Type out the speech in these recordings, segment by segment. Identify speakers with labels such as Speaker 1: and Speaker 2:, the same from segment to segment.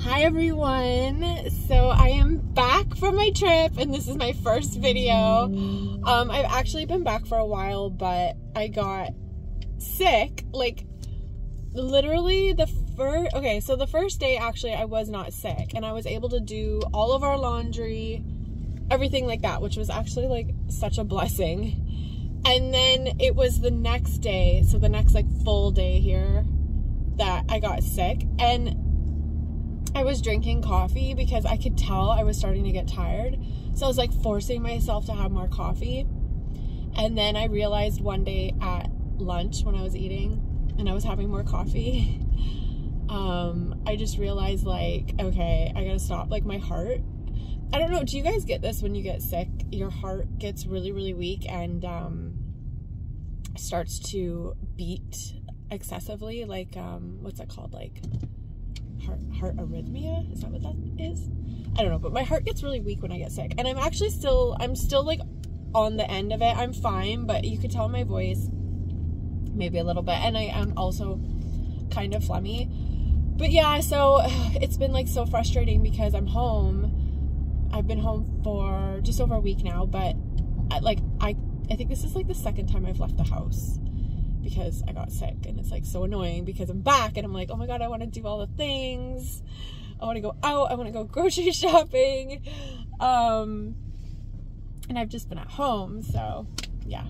Speaker 1: Hi everyone, so I am back from my trip and this is my first video. I've actually been back for a while, but I got sick, like literally the first day actually I was not sick and I was able to do all of our laundry, everything like that, which was actually like such a blessing. And then it was the next day, so the next like full day here, that I got sick, and I was drinking coffee because I could tell I was starting to get tired. So I was like forcing myself to have more coffee. And then I realized one day at lunch when I was eating and I was having more coffee, I just realized like, okay, I gotta stop. Like my heart, I don't know, do you guys get this when you get sick? Your heart gets really, really weak and starts to beat excessively, like what's that called, like heart arrhythmia, is that what that is? I don't know, but my heart gets really weak when I get sick, and I'm still like on the end of it. I'm fine, but you could tell my voice maybe a little bit, and I am also kind of phlegmy. But yeah, so it's been like so frustrating because I'm home. I've been home for just over a week now, but I think this is like the second time I've left the house because I got sick, and it's like so annoying because I'm back and I'm like, oh my god, I want to do all the things. I want to go out, I want to go grocery shopping, and I've just been at home. So yeah,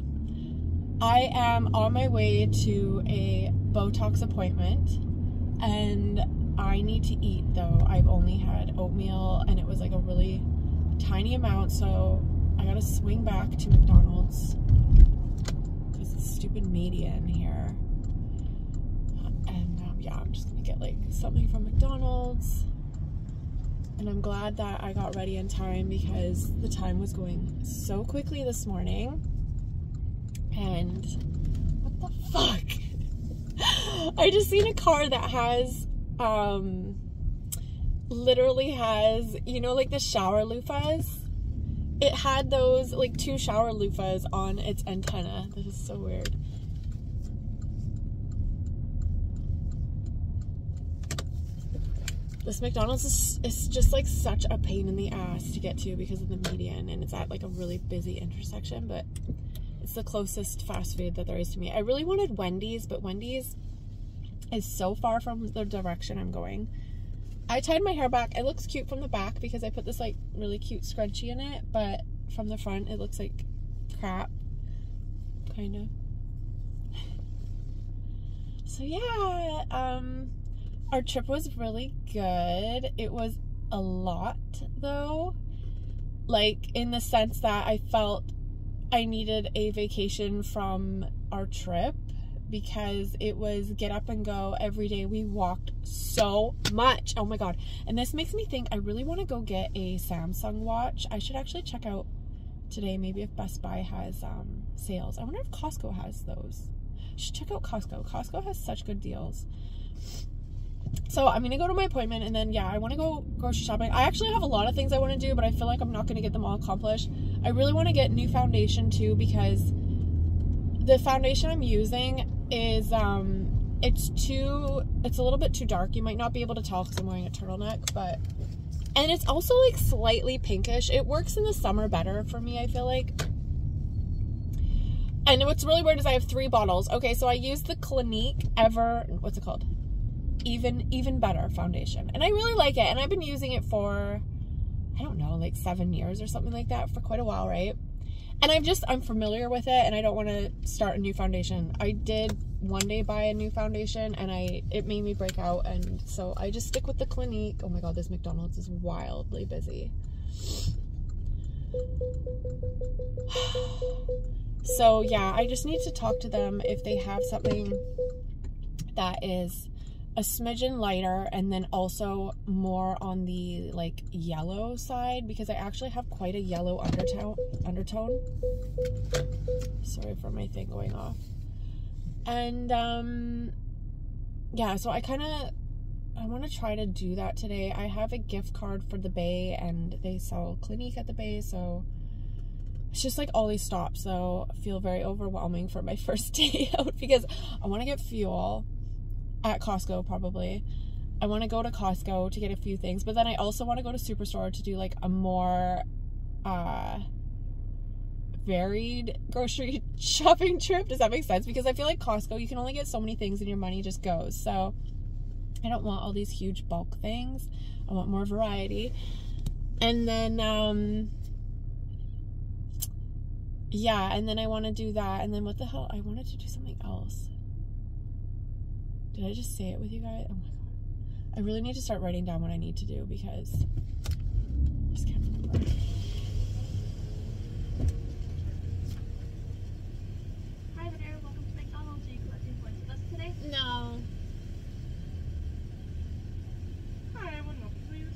Speaker 1: I am on my way to a Botox appointment and I need to eat though. I've only had oatmeal and it was like a really tiny amount, so I gotta swing back to McDonald's because it's stupid media in here. And yeah, I'm just gonna get like something from McDonald's. And I'm glad that I got ready in time because the time was going so quickly this morning. And what the fuck? I just seen a car that has, literally has, you know, like the shower loofahs? It had those, like 2 shower loofahs on its antenna. This is so weird. This McDonald's is just like such a pain in the ass to get to because of the median, and it's at like a really busy intersection, but it's the closest fast food that there is to me. I really wanted Wendy's, but Wendy's is so far from the direction I'm going. I tied my hair back. It looks cute from the back because I put this like really cute scrunchie in it, but from the front it looks like crap, kind of. So yeah, our trip was really good. It was a lot though, like in the sense that I felt I needed a vacation from our trip because it was get up and go every day. We walked so much. Oh my god. And this makes me think I really want to go get a Samsung watch. I should actually check out today maybe if Best Buy has sales. I wonder if Costco has those. I should check out Costco. Costco has such good deals. So I'm gonna go to my appointment, and then yeah, I want to go grocery shopping. I actually have a lot of things I want to do, but I feel like I'm not going to get them all accomplished. I really want to get new foundation too because the foundation I'm using is it's a little bit too dark. You might not be able to tell because I'm wearing a turtleneck, but and it's also like slightly pinkish. It works in the summer better for me, I feel like. And what's really weird is I have 3 bottles. Okay, so I use the Clinique what's it called? Even Better foundation, and I really like it, and I've been using it for, I don't know, like 7 years or something like that, for quite a while, right? And I'm familiar with it, and I don't want to start a new foundation. I did one day buy a new foundation, and it made me break out, and so I just stick with the Clinique. Oh my god, this McDonald's is wildly busy. So yeah, I just need to talk to them if they have something that is a smidgen lighter and then also more on the like yellow side, because I actually have quite a yellow undertone. Sorry for my thing going off. And yeah, so I want to try to do that today. I have a gift card for the Bay, and they sell Clinique at the Bay, so it's just like all these stops, so I feel very overwhelming for my first day out because I want to get fuel at Costco probably, I want to go to Costco to get a few things, but then I also want to go to Superstore to do like a more varied grocery shopping trip. Does that make sense? Because I feel like Costco, you can only get so many things and your money just goes. So I don't want all these huge bulk things. I want more variety. And then yeah, and then I want to do that. And then what the hell? I wanted to do something else. Did I just say it with you guys? Oh my god. I really need to start writing down what I need to do because I just can't remember.
Speaker 2: Hi there, welcome to McDonald's. Are you collecting points with us today?
Speaker 1: No.
Speaker 2: Hi, one moment, please.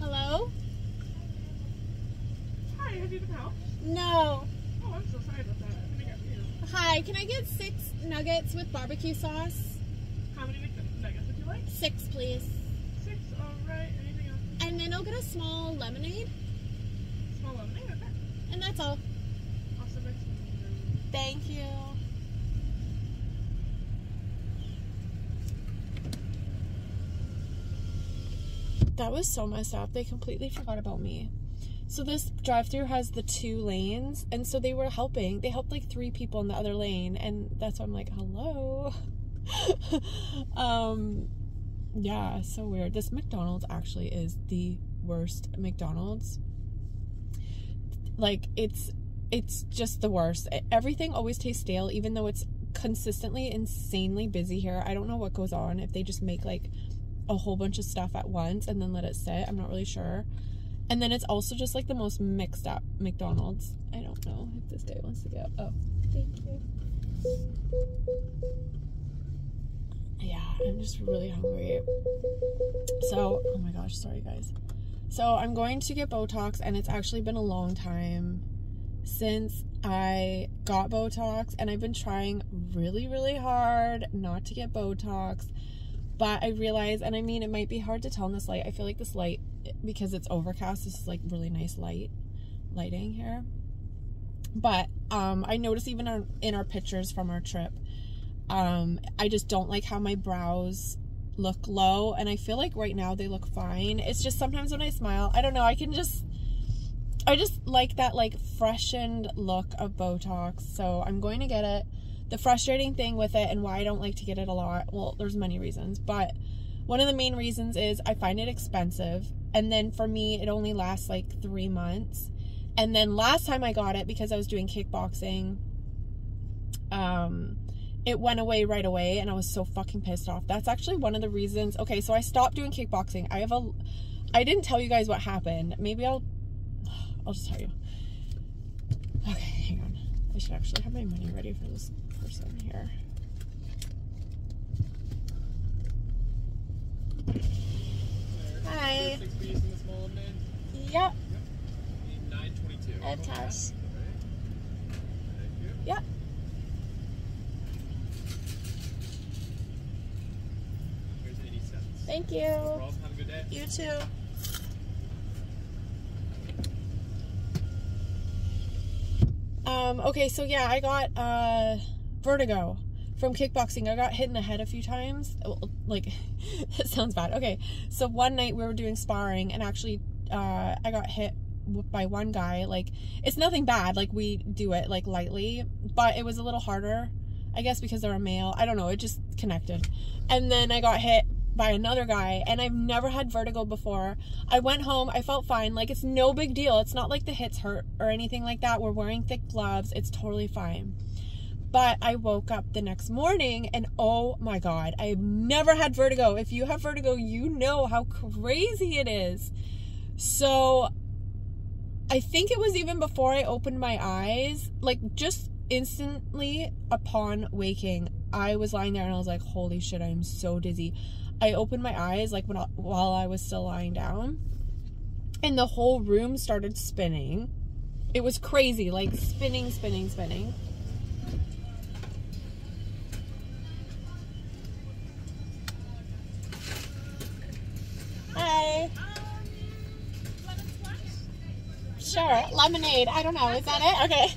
Speaker 1: Hello?
Speaker 2: Hi, have you been helped?
Speaker 1: No.
Speaker 2: Oh, I'm so sorry about that. I think I got you.
Speaker 1: Hi, can I get 6 nuggets with barbecue sauce?
Speaker 2: How many nuggets would you like?
Speaker 1: 6, please.
Speaker 2: 6, alright. Anything else?
Speaker 1: And then I'll get a small lemonade.
Speaker 2: Small lemonade, okay.
Speaker 1: And that's all.
Speaker 2: Awesome, next one.
Speaker 1: Thank you. That was so messed up. They completely forgot about me. So this drive-thru has the 2 lanes, and so they were helping. They helped like 3 people in the other lane, and that's why I'm like, hello. Yeah, so weird. This McDonald's actually is the worst McDonald's. Like, it's just the worst. Everything always tastes stale, even though it's consistently insanely busy here. I don't know what goes on, if they just make like a whole bunch of stuff at once and then let it sit. I'm not really sure. And then it's also just like the most mixed up McDonald's. I don't know if this guy wants to go. Oh, thank you. Yeah, I'm just really hungry. So, oh my gosh, sorry guys. So I'm going to get Botox, and it's actually been a long time since I got Botox, and I've been trying really, really hard not to get Botox. But I realize, and I mean, it might be hard to tell in this light. I feel like this light, because it's overcast, this is like really nice lighting here. But I noticed even in our pictures from our trip, I just don't like how my brows look low, and I feel like right now they look fine. It's just sometimes when I smile, I don't know, I just like that like freshened look of Botox. So I'm going to get it. The frustrating thing with it, and why I don't like to get it a lot, well, there's many reasons, but one of the main reasons is I find it expensive, and then for me it only lasts like 3 months. And then last time I got it, because I was doing kickboxing, it went away right away, and I was so fucking pissed off. That's actually one of the reasons. Okay, so I stopped doing kickboxing. I didn't tell you guys what happened. Maybe I'll just tell you. Okay, hang on. I should actually have my money ready for this person here. Hi. Yep. And cash. Yep. Thank you.
Speaker 3: No problem. Have a good day.
Speaker 1: You too. Okay, so yeah, I got vertigo from kickboxing. I got hit in the head a few times. Like, it sounds bad. Okay, so one night we were doing sparring, and actually I got hit by one guy. Like, it's nothing bad, like we do it like lightly, but it was a little harder I guess because they're a male. I don't know. It just connected. And then I got hit by another guy, and I've never had vertigo before. I went home. I felt fine. Like, it's no big deal. It's not like the hits hurt or anything like that. We're wearing thick gloves. It's totally fine. But I woke up the next morning, and oh my God, I've never had vertigo. If you have vertigo, you know how crazy it is. So I think it was even before I opened my eyes, like just instantly upon waking, I was lying there and I was like, holy shit, I'm so dizzy. I opened my eyes like while I was still lying down, and the whole room started spinning. It was crazy, like spinning. Hi.
Speaker 2: Lemon splash?
Speaker 1: Sure, lemonade. I don't know. Is that it? Okay.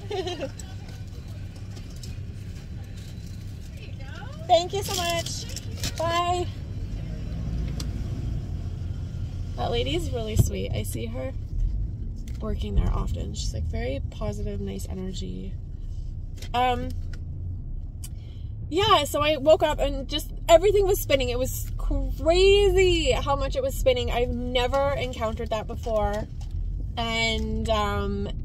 Speaker 2: There you go.
Speaker 1: Thank you so much. Bye. That lady's really sweet. I see her working there often. She's like very positive, nice energy. Yeah, so I woke up and just everything was spinning. It was crazy how much it was spinning. I've never encountered that before. And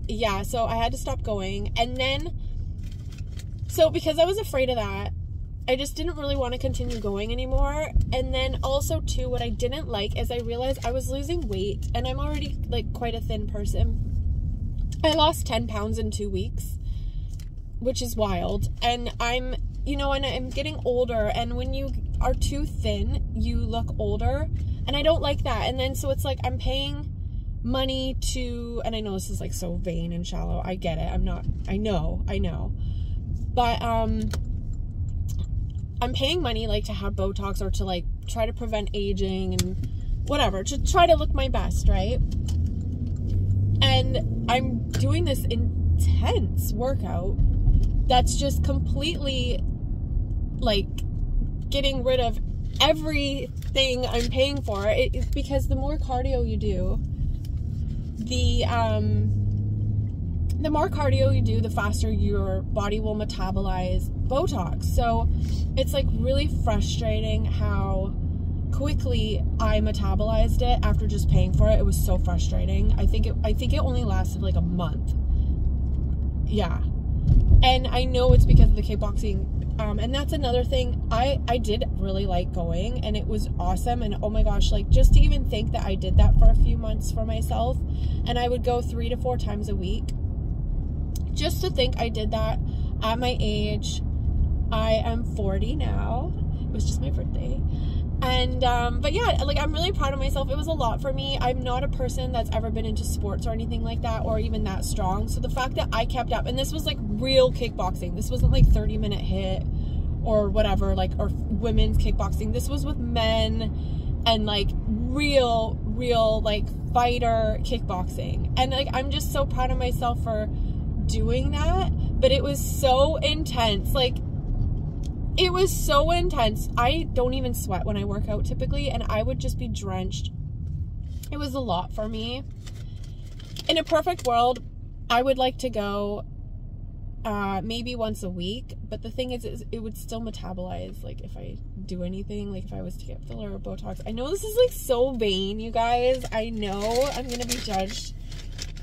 Speaker 1: yeah, so I had to stop going. And then, so because I was afraid of that, I just didn't really want to continue going anymore. And then also too, what I didn't like is I realized I was losing weight, and I'm already like quite a thin person. I lost 10 pounds in 2 weeks, which is wild. And I'm, you know, and I'm getting older, and when you are too thin, you look older, and I don't like that. And then so it's like I'm paying money to, and I know this is like so vain and shallow, I get it, I know, but I'm paying money like to have Botox or to like try to prevent aging and whatever, to try to look my best, right? And I'm doing this intense workout that's just completely like getting rid of everything I'm paying for. It's because the more cardio you do, the more cardio you do, the faster your body will metabolize Botox. So it's like really frustrating how quickly I metabolized it after just paying for it. It was so frustrating. I think it only lasted like a month. Yeah. And I know it's because of the kickboxing. And that's another thing. I did really like going, and it was awesome. And oh my gosh, like just to even think that I did that for a few months for myself, and I would go 3 to 4 times a week. Just to think I did that at my age. I am 40 now. It was just my birthday. And, but yeah, like I'm really proud of myself. It was a lot for me. I'm not a person that's ever been into sports or anything like that, or even that strong. So the fact that I kept up, and this was like real kickboxing. This wasn't like 30-minute hit or whatever, like, or women's kickboxing. This was with men and like real like fighter kickboxing. And like, I'm just so proud of myself for doing that. But it was so intense. Like, it was so intense. I don't even sweat when I work out typically, and I would just be drenched. It was a lot for me. In a perfect world, I would like to go maybe once a week, but the thing is it would still metabolize, like if I do anything, like if I was to get filler or Botox. I know this is like so vain, you guys. I know I'm gonna be judged.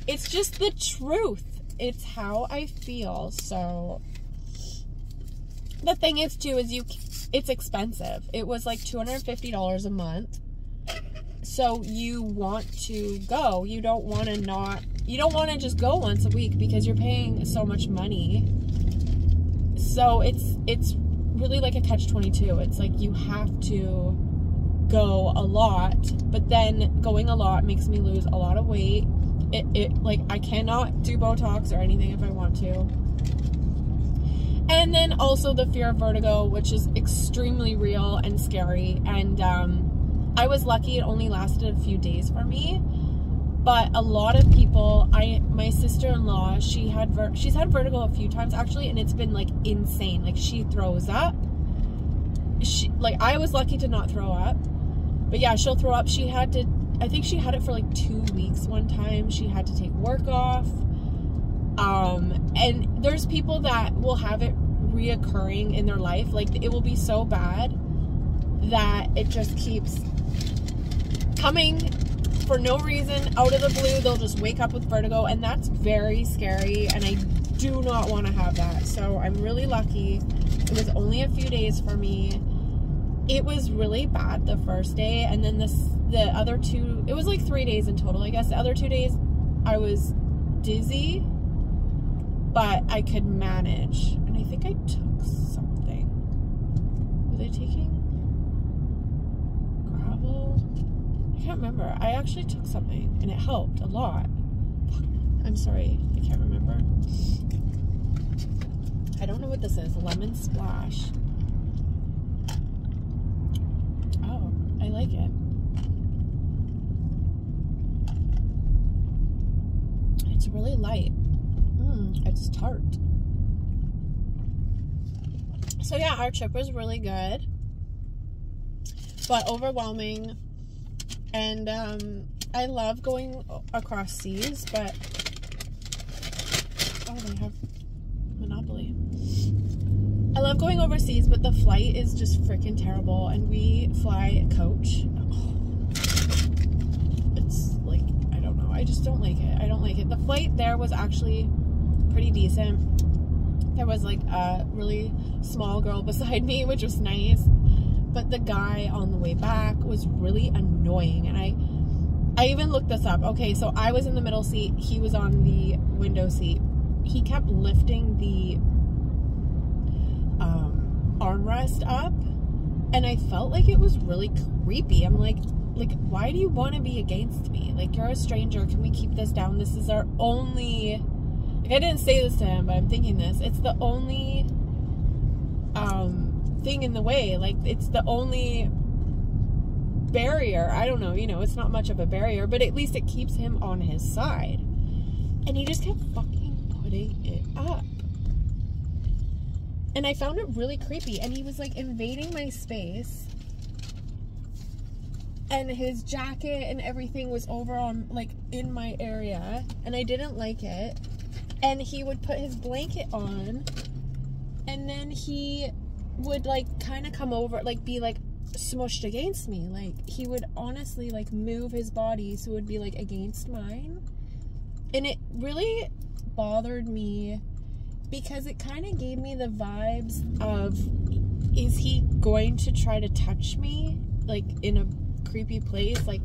Speaker 1: It's just the truth. It's how I feel. So the thing is too is it's expensive. It was like $250 a month. So you want to go. You don't want to just go once a week because you're paying so much money. So it's really like a catch-22. It's like you have to go a lot, but then going a lot makes me lose a lot of weight. It like I cannot do Botox or anything if I want to. And then also the fear of vertigo, which is extremely real and scary. And I was lucky it only lasted a few days for me. But a lot of people, my sister-in-law, she's had vertigo a few times actually, and it's been like insane. Like she throws up. I was lucky to not throw up. But yeah, she'll throw up. I think she had it for like 2 weeks one time. She had to take work off. And there's people that will have it reoccurring in their life. Like, it will be so bad that it just keeps coming for no reason, out of the blue. They'll just wake up with vertigo, and that's very scary, and I do not want to have that. So I'm really lucky. It was only a few days for me. It was really bad the first day, and then the other 2, it was like 3 days in total, I guess. The other 2 days I was dizzy, but I could manage. And I think I took something. Was I taking gravel? I can't remember. I actually took something, and it helped a lot. I'm sorry, I can't remember. I don't know what this is. Lemon splash. Oh, I like it. It's really light. It's tart. So yeah, our trip was really good, but overwhelming. And I love going across seas, but oh, they have Monopoly. I love going overseas, but the flight is just freaking terrible, and we fly coach. It's like, I don't know, I just don't like it. I don't like it. The flight there was actually pretty decent. There was like a really small girl beside me, which was nice, but the guy on the way back was really annoying. And I even looked this up. Okay, so I was in the middle seat, he was on the window seat. He kept lifting the armrest up, and I felt like it was really creepy. I'm like, why do you want to be against me? Like, you're a stranger. Can we keep this down? This is our only, like, I didn't say this to him, but I'm thinking this. It's the only thing in the way. Like, it's the only barrier. I don't know, you know, it's not much of a barrier, but at least it keeps him on his side. And he just kept fucking putting it up. And I found it really creepy. And he was like invading my space. And his jacket and everything was over on, like, in my area. And I didn't like it. And he would put his blanket on. And then he would, like, kind of come over, like, be, like, smushed against me. Like, he would honestly, like, move his body so it would be, like, against mine. And it really bothered me because it kind of gave me the vibes of, is he going to try to touch me, like, in a creepy place? Like,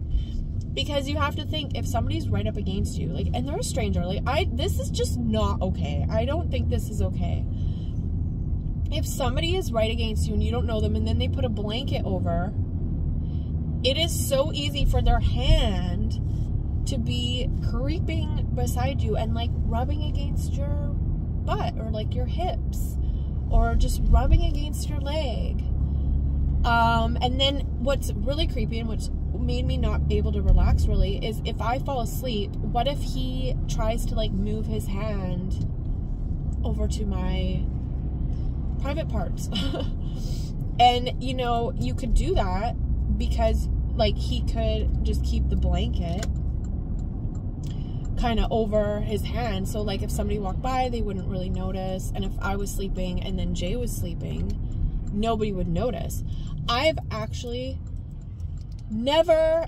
Speaker 1: because you have to think, if somebody's right up against you, like, and they're a stranger, like, this is just not okay. I don't think this is okay. If somebody is right against you and you don't know them, and then they put a blanket over, it is so easy for their hand to be creeping beside you and, like, rubbing against your butt or, like, your hips, or just rubbing against your leg. And then what's really creepy and what's made me not able to relax really is if I fall asleep, what if he tries to, like, move his hand over to my private parts? And, you know, you could do that because, like, he could just keep the blanket kind of over his hand, so, like, if somebody walked by, they wouldn't really notice. And if I was sleeping and then Jay was sleeping, nobody would notice. I've actually never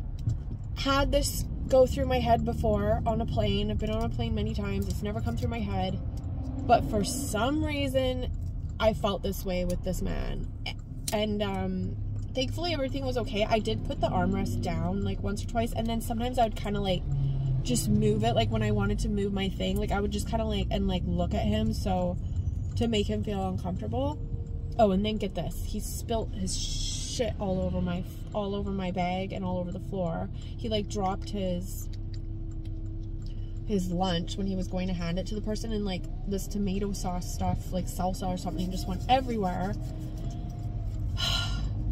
Speaker 1: had this go through my head before on a plane. I've been on a plane many times. It's never come through my head. But for some reason, I felt this way with this man. And thankfully, everything was okay. I did put the armrest down, like, once or twice. And then sometimes I would kind of, like, just move it. Like, when I wanted to move my thing, like, I would just kind of, like, and, like, look at him, so to make him feel uncomfortable. Oh, and then get this. He spilt his shit all over my bag and all over the floor. He, like, dropped his lunch when he was going to hand it to the person, and, like, this tomato sauce stuff, like salsa or something, just went everywhere.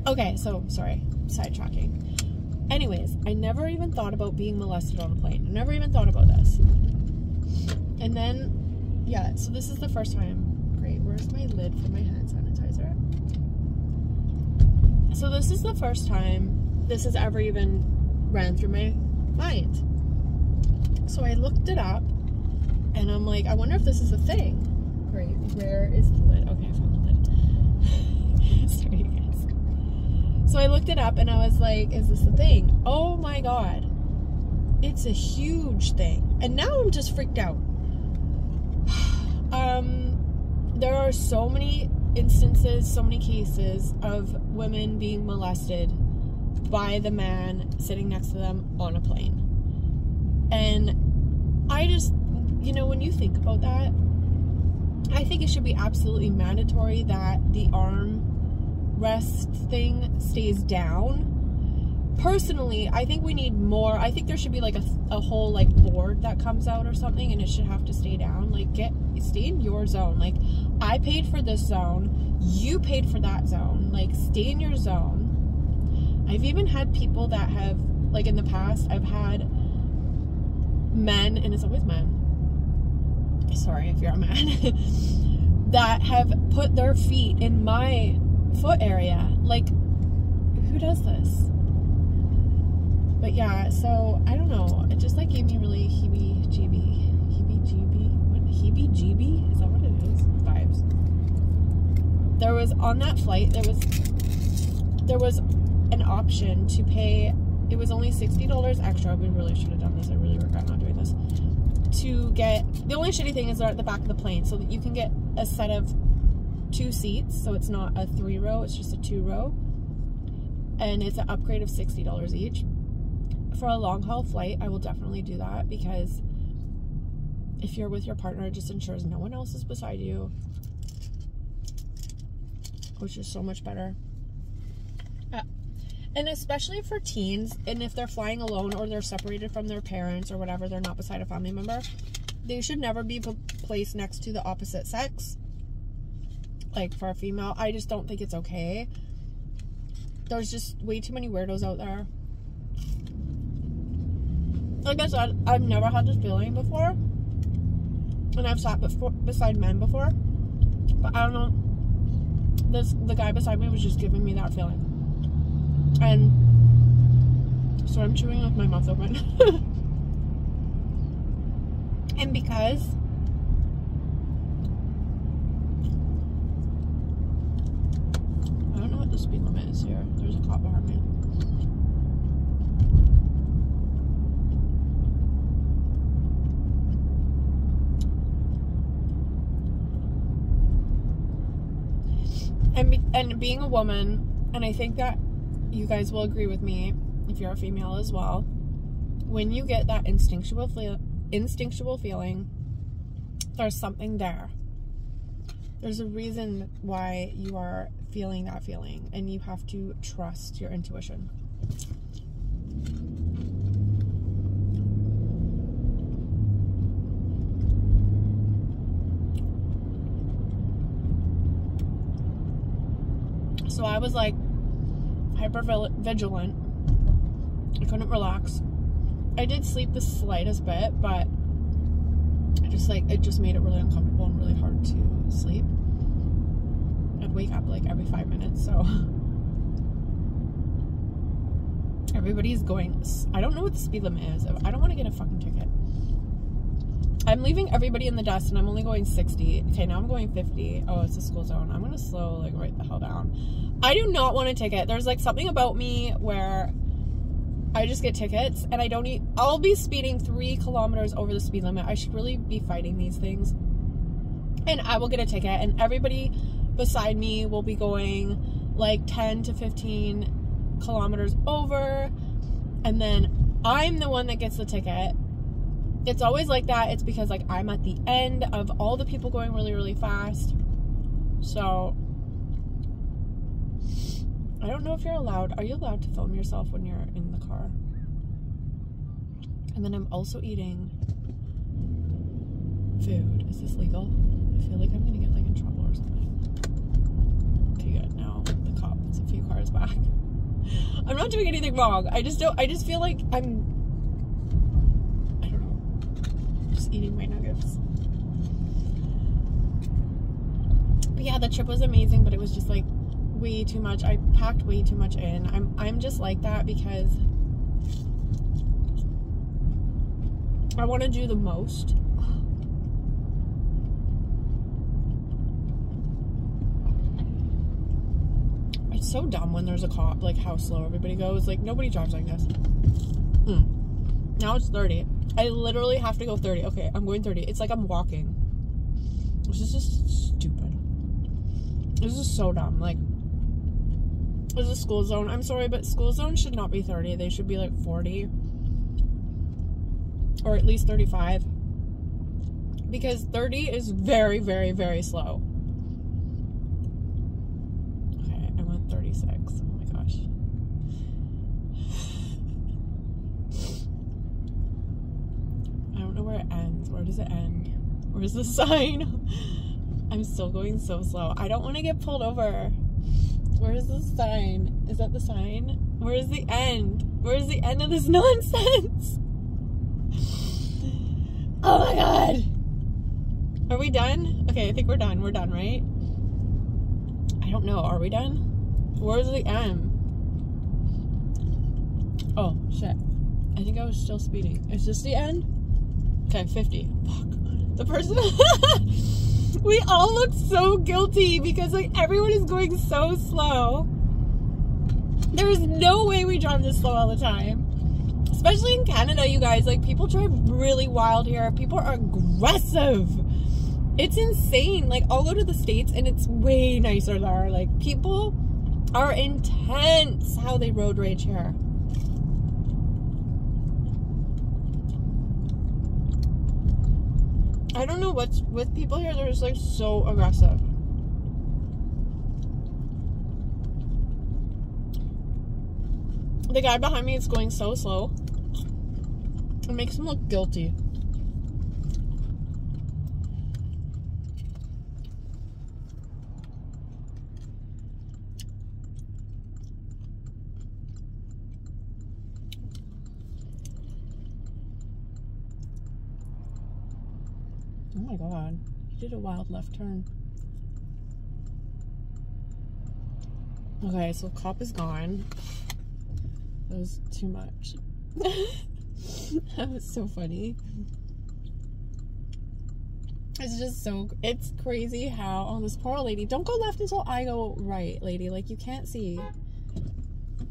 Speaker 1: Okay, so sorry, sidetracking. Anyways, I never even thought about being molested on a plane. I never even thought about this. And then, yeah, so this is the first time. Great, where's my lid for my hand sanitizer? So this is the first time this has ever even ran through my mind. So I looked it up, and I'm like, I wonder if this is a thing. Great, where is the lid? Okay, I found the lid. Sorry, you guys. So I looked it up and I was like, is this a thing? Oh my God. It's a huge thing. And now I'm just freaked out. There are so many instances, so many cases of women being molested by the man sitting next to them on a plane. And I just, you know, when you think about that, I think it should be absolutely mandatory that the arm rest thing stays down. Personally, I think we need more. I think there should be like a whole like board that comes out or something, and it should have to stay down. Like, stay in your zone. Like, I paid for this zone, you paid for that zone. Like, stay in your zone. I've even had people that have, like, in the past, I've had men, and it's always men, sorry if you're a man, that have put their feet in my foot area. Like, who does this? But yeah, so I don't know, it just like gave me really heebie-jeebie, is that what it is? Vibes. There was, on that flight, there was an option to pay, it was only $60 extra. We really should have done this. I really regret not doing this. To get, the only shitty thing is they're at the back of the plane, so that you can get a set of 2 seats, so it's not a 3-row, it's just a 2-row, and it's an upgrade of $60 each. For a long haul flight, I will definitely do that, because if you're with your partner, it just ensures no one else is beside you, which is so much better. And especially for teens, and if they're flying alone or they're separated from their parents or whatever, they're not beside a family member, they should never be placed next to the opposite sex. Like, for a female, I just don't think it's okay. There's just way too many weirdos out there. Like I said, I've never had this feeling before, and I've sat beside men before, but I don't know, the guy beside me was just giving me that feeling, and so I'm chewing with my mouth open. And because I don't know what the speed limit is here, there's a cop behind me. And being a woman, and I think that you guys will agree with me, if you're a female as well, when you get that instinctual feeling, there's something there. There's a reason why you are feeling that feeling, and you have to trust your intuition. So I was like hyper vigilant. I couldn't relax. I did sleep the slightest bit, but it just made it really uncomfortable and really hard to sleep. I'd wake up like every 5 minutes, so everybody's going, I don't know what the speed limit is. I don't want to get a fucking ticket. I'm leaving everybody in the dust, and I'm only going 60. Okay, now I'm going 50. Oh, it's a school zone. I'm going to slow, like, right the hell down. I do not want a ticket. There's, like, something about me where I just get tickets, and I don't need... I'll be speeding 3 kilometers over the speed limit. I should really be fighting these things. And I will get a ticket, and everybody beside me will be going, like, 10 to 15 kilometers over, and then I'm the one that gets the ticket. It's always like that. It's because, like, I'm at the end of all the people going really, really fast. So, I don't know if you're allowed. Are you allowed to film yourself when you're in the car? And then I'm also eating food. Is this legal? I feel like I'm gonna get, like, in trouble or something. Okay, good. Now the cop is a few cars back. I'm not doing anything wrong. I just feel like I'm... eating my nuggets. But yeah, the trip was amazing, but it was just like way too much. I packed way too much in. I'm just like that because I want to do the most. so dumb when there's a cop, like how slow everybody goes. Like, nobody drives like this. Now it's 30. I literally have to go 30. Okay, I'm going 30. It's like I'm walking. This is just stupid. This is so dumb. Like, this is a school zone. I'm sorry, but school zones should not be 30. They should be like 40. Or at least 35. Because 30 is very, very, very slow. Okay, I went 36. Oh my gosh. I don't know where it ends. Where does it end? Where's the sign? I'm still going so slow. I don't want to get pulled over. Where's the sign? Is that the sign? Where's the end? Where's the end of this nonsense? Oh my god. Are we done? Okay, I think we're done. We're done, right? I don't know. Are we done? Where's the end? Oh, shit. I think I was still speeding. Is this the end? Okay, 50. Fuck. The person... We all look so guilty because, like, everyone is going so slow. There is no way we drive this slow all the time. Especially in Canada, you guys. Like, people drive really wild here. People are aggressive. It's insane. Like, I'll go to the States and it's way nicer there. Like, people are intense how they road rage here. I don't know what's with people here. They're just, like, so aggressive. The guy behind me is going so slow. It makes him look guilty. Oh my god, he did a wild left turn. Okay, so cop is gone. That was too much. That was so funny. It's just so, it's crazy how, oh, this poor lady, don't go left until I go right, lady. Like, you can't see.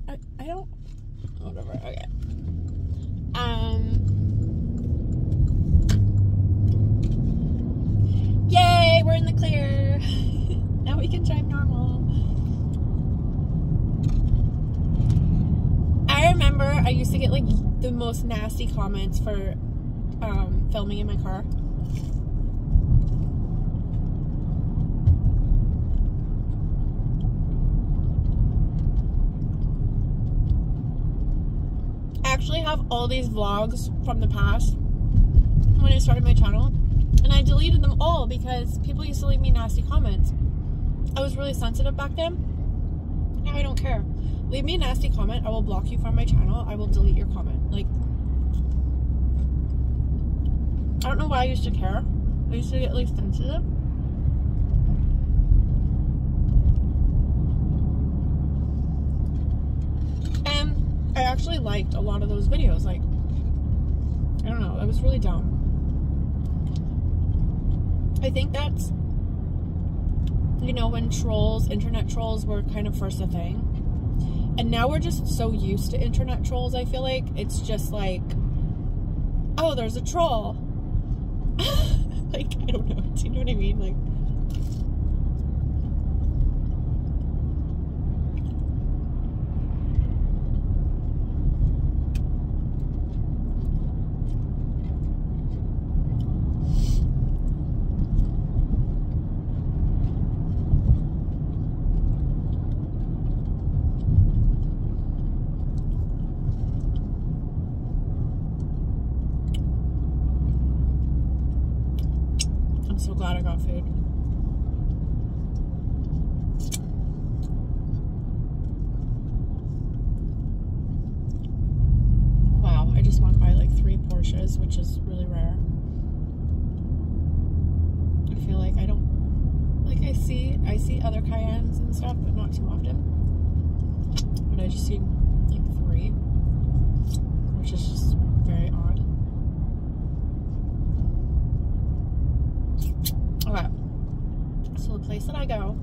Speaker 1: I don't, whatever, okay. Yay, we're in the clear. Now we can drive normal. I remember I used to get, like, the most nasty comments for filming in my car. I actually have all these vlogs from the past when I started my channel, and I deleted them all because people used to leave me nasty comments. I was really sensitive back then. Now I don't care. Leave me a nasty comment. I will block you from my channel. I will delete your comment. Like, I don't know why I used to care. I used to get, like, sensitive. And I actually liked a lot of those videos. Like, I don't know. It was really dumb. I think that's, you know, when trolls, internet trolls were kind of first a thing. And now we're just so used to internet trolls, I feel like. It's just like, oh, there's a troll. Like, I don't know. Do you know what I mean? Like, so glad I got food. Wow, I just went by like 3 Porsches, which is really rare. I feel like I don't, like, I see other Cayennes and stuff, but not too often. But I just seen like 3, which is just very odd. Okay, so the place that I go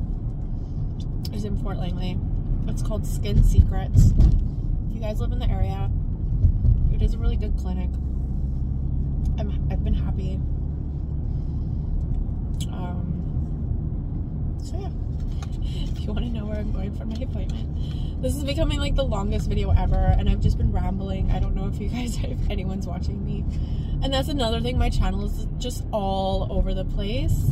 Speaker 1: is in Fort Langley. It's called Skin Secrets. If you guys live in the area, it is a really good clinic. I've been happy. So yeah, if you want to know where I'm going for my appointment, this is becoming like the longest video ever, and I've just been rambling. I don't know if you guys, if anyone's watching me, and that's another thing. My channel is just all over the place.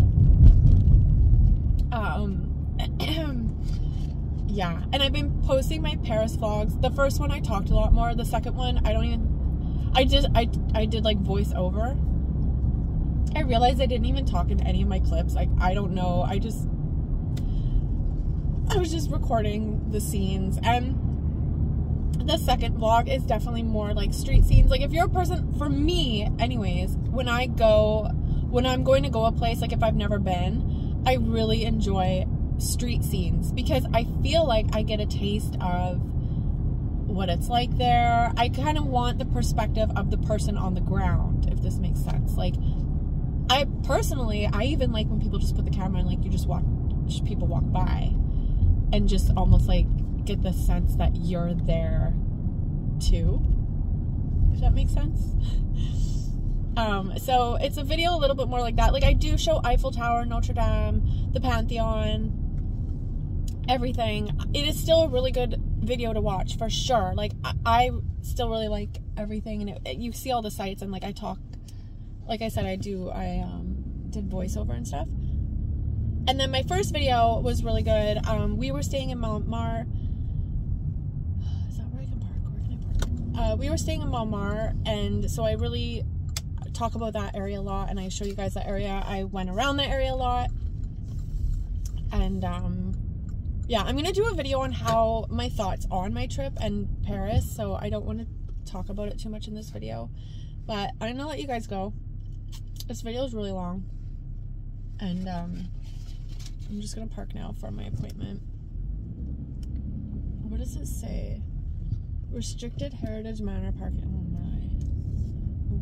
Speaker 1: Yeah, and I've been posting my Paris vlogs. The first one I talked a lot more. The second one I don't even. I did like voiceover. I realized I didn't even talk in any of my clips. Like, I don't know. I was just recording the scenes. And the second vlog is definitely more like street scenes. Like, if you're a person, for me anyways, when I'm going to go a place, like if I've never been, I really enjoy street scenes because I feel like I get a taste of what it's like there. I kind of want the perspective of the person on the ground, if this makes sense. Like, I even like when people just put the camera and like you just people walk by and just almost like get the sense that you're there too, if that makes sense. So it's a video a little bit more like that. Like, I do show Eiffel Tower, Notre Dame, the Pantheon, everything. It is still a really good video to watch for sure. Like, I still really like everything, and you see all the sights, and like I talk, like I said, I did voiceover and stuff. And then my first video was really good. We were staying in Montmartre. Is that where I can park? Where can I park? We were staying in Montmartre, and so I really talk about that area a lot, and I show you guys that area. I went around that area a lot, and yeah, I'm gonna do a video on how my thoughts on my trip and Paris, so I don't want to talk about it too much in this video, but I'm gonna let you guys go. This video is really long, and I'm just gonna park now for my appointment. What does it say? Restricted Heritage Manor parking. Oh my.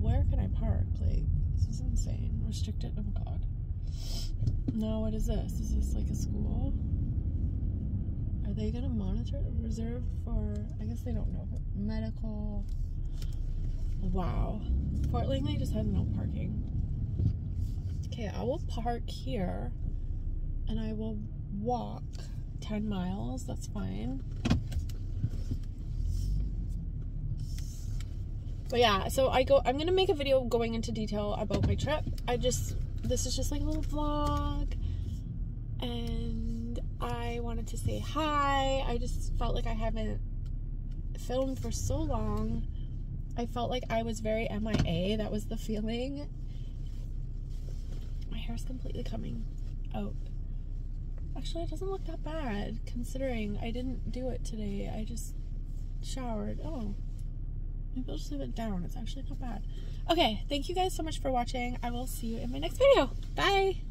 Speaker 1: Where can I park? Like, this is insane. Restricted. Oh god. No, what is this? Is this like a school? Are they gonna monitor? Reserved for, I guess they don't know. Medical. Wow. Fort Langley just has no parking. Okay, I will park here and I will walk 10 miles. That's fine. But yeah, so I'm gonna make a video going into detail about my trip. This is just like a little vlog, and I wanted to say hi. I just felt like I haven't filmed for so long. I felt like I was very MIA. That was the feeling. My hair's completely coming out. Actually, it doesn't look that bad considering I didn't do it today. I just showered. Oh. Maybe I'll just leave it down. It's actually not bad. Okay, thank you guys so much for watching. I will see you in my next video. Bye!